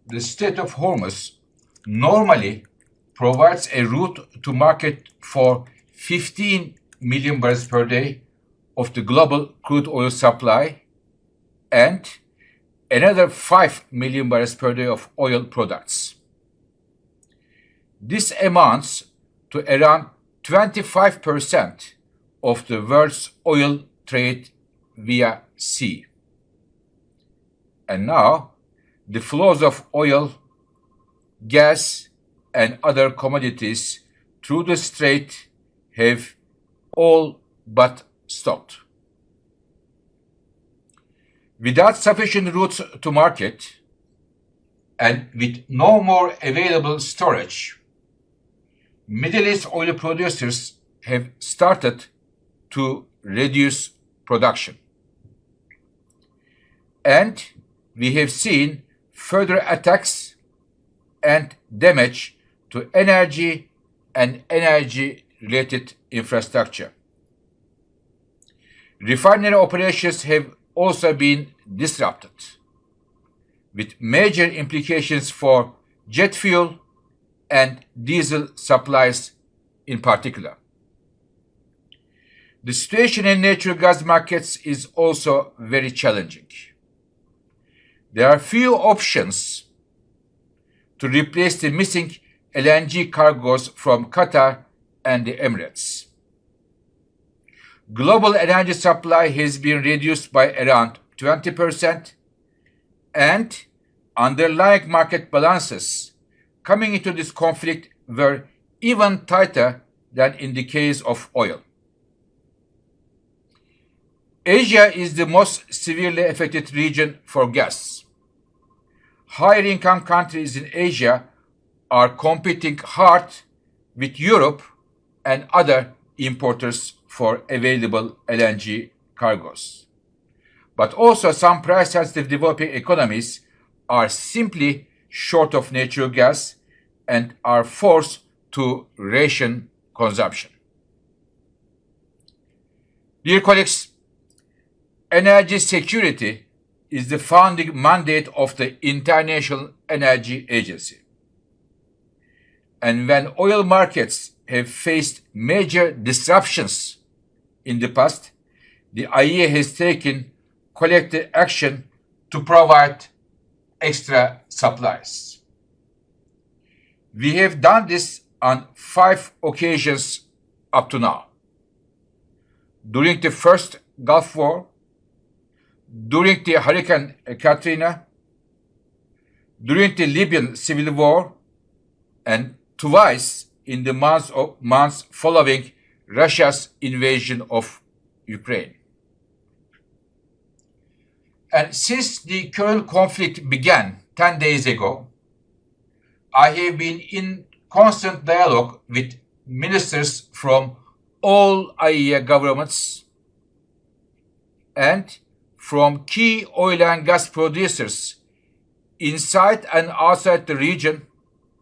the Strait of Hormuz normally provides a route to market for 15 million barrels per day of the global crude oil supply and another 5 million barrels per day of oil products. This amounts to around 25% of the world's oil trade via sea. And now, the flows of oil, gas, and other commodities through the strait have all but stopped. Without sufficient routes to market and with no more available storage, Middle East oil producers have started to reduce production. And we have seen further attacks and damage to energy and energy-related infrastructure. Refinery operations have also been disrupted, with major implications for jet fuel and diesel supplies in particular. The situation in natural gas markets is also very challenging. There are few options to replace the missing LNG cargoes from Qatar and the Emirates. Global energy supply has been reduced by around 20%, and underlying market balances coming into this conflict were even tighter than in the case of oil. Asia is the most severely affected region for gas. Higher income countries in Asia are competing hard with Europe and other importers for available LNG cargoes. But also some price-sensitive developing economies are simply short of natural gas and are forced to ration consumption. Dear colleagues, energy security is the founding mandate of the International Energy Agency. And when oil markets have faced major disruptions in the past, the IEA has taken collective action to provide extra supplies. We have done this on 5 occasions up to now. During the first Gulf War, during the Hurricane Katrina, during the Libyan civil war, and twice in the months following Russia's invasion of Ukraine. And since the current conflict began 10 days ago, I have been in constant dialogue with ministers from all IEA governments and from key oil and gas producers inside and outside the region,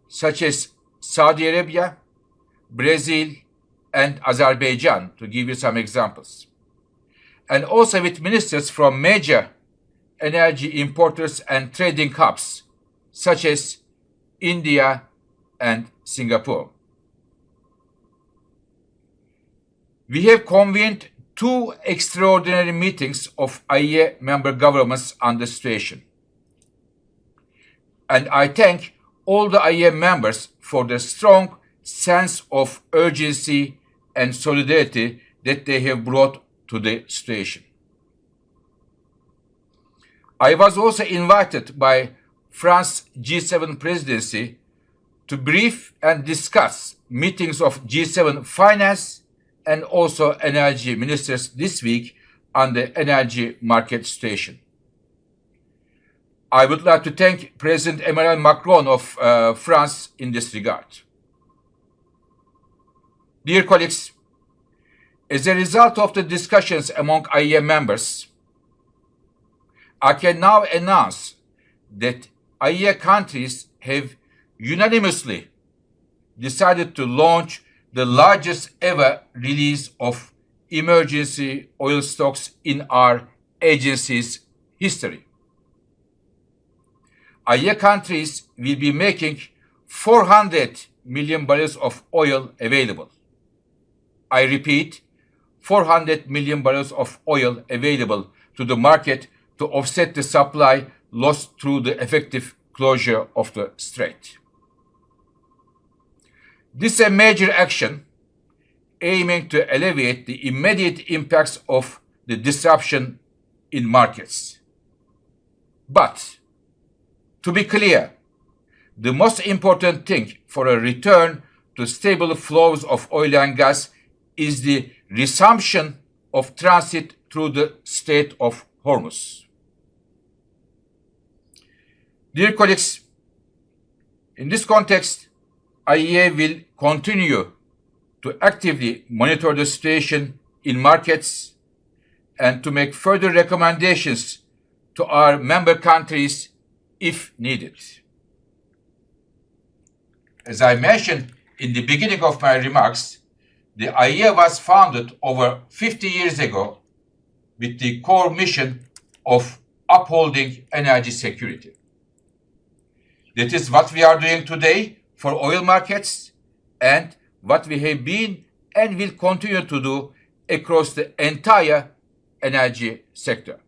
such as Saudi Arabia, Brazil, and Azerbaijan, to give you some examples. And also with ministers from major energy importers and trading hubs, such as India and Singapore. We have convened 2 extraordinary meetings of IEA member governments on the situation. And I thank all the IEA members for the strong sense of urgency and solidarity that they have brought to the situation. I was also invited by France's G7 presidency to brief and discuss meetings of G7 finance and also energy ministers this week on the energy market situation. I would like to thank President Emmanuel Macron of France in this regard. Dear colleagues, as a result of the discussions among IEA members, I can now announce that IEA countries have unanimously decided to launch the largest ever release of emergency oil stocks in our agency's history. IEA countries will be making 400 million barrels of oil available. I repeat, 400 million barrels of oil available to the market to offset the supply lost through the effective closure of the strait. This is a major action aiming to alleviate the immediate impacts of the disruption in markets. But, to be clear, the most important thing for a return to stable flows of oil and gas is the resumption of transit through the Strait of Hormuz. Dear colleagues, in this context, IEA will continue to actively monitor the situation in markets and to make further recommendations to our member countries if needed. As I mentioned in the beginning of my remarks, the IEA was founded over 50 years ago with the core mission of upholding energy security. That is what we are doing today for oil markets and what we have been and will continue to do across the entire energy sector.